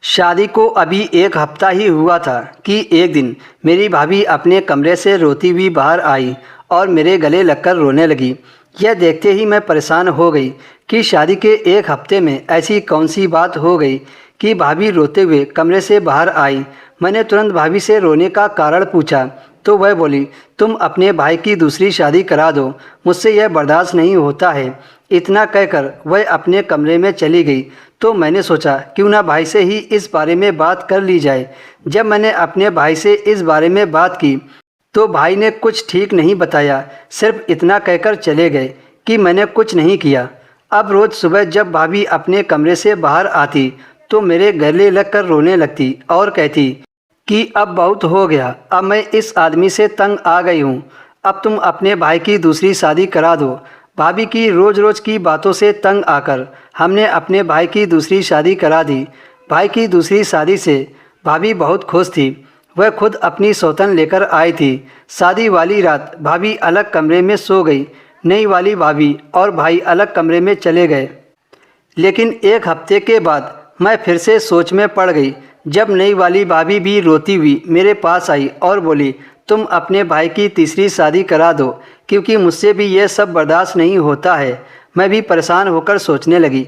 शादी को अभी एक हफ्ता ही हुआ था कि एक दिन मेरी भाभी अपने कमरे से रोती हुई बाहर आई और मेरे गले लगकर रोने लगी। यह देखते ही मैं परेशान हो गई कि शादी के एक हफ्ते में ऐसी कौन सी बात हो गई कि भाभी रोते हुए कमरे से बाहर आई। मैंने तुरंत भाभी से रोने का कारण पूछा तो वह बोली, तुम अपने भाई की दूसरी शादी करा दो, मुझसे यह बर्दाश्त नहीं होता है। इतना कहकर वह अपने कमरे में चली गई। तो मैंने सोचा क्यों ना भाई से ही इस बारे में बात कर ली जाए। जब मैंने अपने भाई से इस बारे में बात की तो भाई ने कुछ ठीक नहीं बताया, सिर्फ इतना कहकर चले गए कि मैंने कुछ नहीं किया। अब रोज़ सुबह जब भाभी अपने कमरे से बाहर आती तो मेरे गले लगकर रोने लगती और कहती कि अब बहुत हो गया, अब मैं इस आदमी से तंग आ गई हूँ, अब तुम अपने भाई की दूसरी शादी करा दो। भाभी की रोज़ रोज़ की बातों से तंग आकर हमने अपने भाई की दूसरी शादी करा दी। भाई की दूसरी शादी से भाभी बहुत खुश थी। वह खुद अपनी सौतन लेकर आई थी। शादी वाली रात भाभी अलग कमरे में सो गई। नई वाली भाभी और भाई अलग कमरे में चले गए। लेकिन एक हफ्ते के बाद मैं फिर से सोच में पड़ गई, जब नई वाली भाभी भी रोती हुई मेरे पास आई और बोली, तुम अपने भाई की तीसरी शादी करा दो, क्योंकि मुझसे भी यह सब बर्दाश्त नहीं होता है। मैं भी परेशान होकर सोचने लगी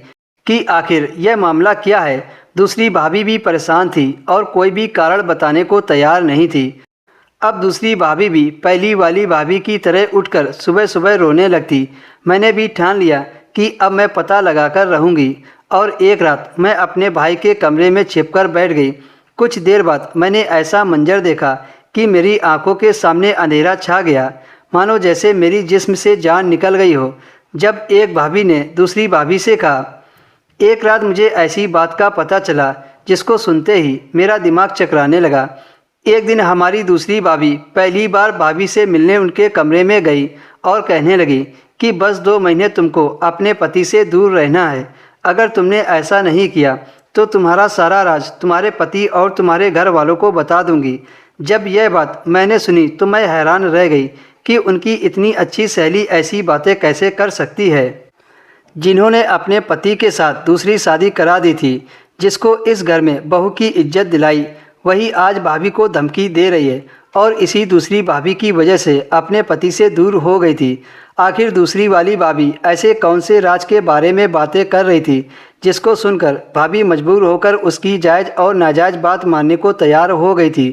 कि आखिर यह मामला क्या है। दूसरी भाभी भी परेशान थी और कोई भी कारण बताने को तैयार नहीं थी। अब दूसरी भाभी भी पहली वाली भाभी की तरह उठकर सुबह सुबह रोने लगती। मैंने भी ठान लिया कि अब मैं पता लगाकर रहूँगी और एक रात मैं अपने भाई के कमरे में छिपकर बैठ गई। कुछ देर बाद मैंने ऐसा मंजर देखा कि मेरी आंखों के सामने अंधेरा छा गया, मानो जैसे मेरी जिस्म से जान निकल गई हो। जब एक भाभी ने दूसरी भाभी से कहा, एक रात मुझे ऐसी बात का पता चला जिसको सुनते ही मेरा दिमाग चकराने लगा। एक दिन हमारी दूसरी भाभी पहली बार भाभी से मिलने उनके कमरे में गई और कहने लगी कि बस 2 महीने तुमको अपने पति से दूर रहना है। अगर तुमने ऐसा नहीं किया तो तुम्हारा सारा राज तुम्हारे पति और तुम्हारे घर वालों को बता दूंगी। जब यह बात मैंने सुनी तो मैं हैरान रह गई कि उनकी इतनी अच्छी सहेली ऐसी बातें कैसे कर सकती है, जिन्होंने अपने पति के साथ दूसरी शादी करा दी थी, जिसको इस घर में बहू की इज्जत दिलाई, वही आज भाभी को धमकी दे रही है और इसी दूसरी भाभी की वजह से अपने पति से दूर हो गई थी। आखिर दूसरी वाली भाभी ऐसे कौन से राज के बारे में बातें कर रही थी जिसको सुनकर भाभी मजबूर होकर उसकी जायज़ और नाजायज़ बात मानने को तैयार हो गई थी।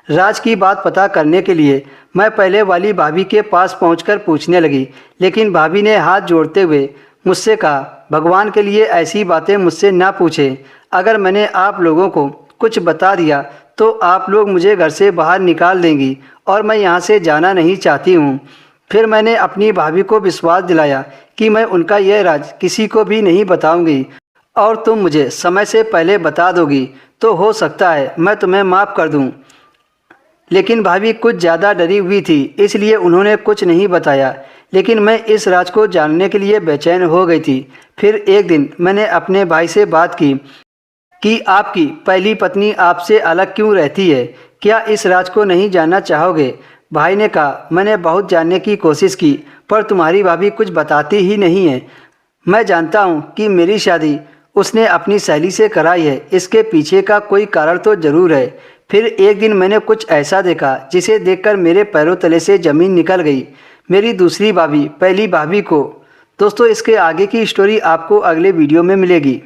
राज की बात पता करने के लिए मैं पहले वाली भाभी के पास पहुंचकर पूछने लगी, लेकिन भाभी ने हाथ जोड़ते हुए मुझसे कहा, भगवान के लिए ऐसी बातें मुझसे ना पूछें। अगर मैंने आप लोगों को कुछ बता दिया तो आप लोग मुझे घर से बाहर निकाल देंगी और मैं यहाँ से जाना नहीं चाहती हूँ। फिर मैंने अपनी भाभी को विश्वास दिलाया कि मैं उनका यह राज किसी को भी नहीं बताऊँगी और तुम मुझे समय से पहले बता दोगी तो हो सकता है मैं तुम्हें माफ़ कर दूँ। लेकिन भाभी कुछ ज़्यादा डरी हुई थी, इसलिए उन्होंने कुछ नहीं बताया। लेकिन मैं इस राज को जानने के लिए बेचैन हो गई थी। फिर एक दिन मैंने अपने भाई से बात की कि आपकी पहली पत्नी आपसे अलग क्यों रहती है, क्या इस राज को नहीं जानना चाहोगे? भाई ने कहा, मैंने बहुत जानने की कोशिश की पर तुम्हारी भाभी कुछ बताती ही नहीं है। मैं जानता हूँ कि मेरी शादी उसने अपनी सहेली से कराई है, इसके पीछे का कोई कारण तो ज़रूर है। फिर एक दिन मैंने कुछ ऐसा देखा जिसे देखकर मेरे पैरों तले से ज़मीन निकल गई। मेरी दूसरी भाभी पहली भाभी को। दोस्तों, इसके आगे की स्टोरी आपको अगले वीडियो में मिलेगी।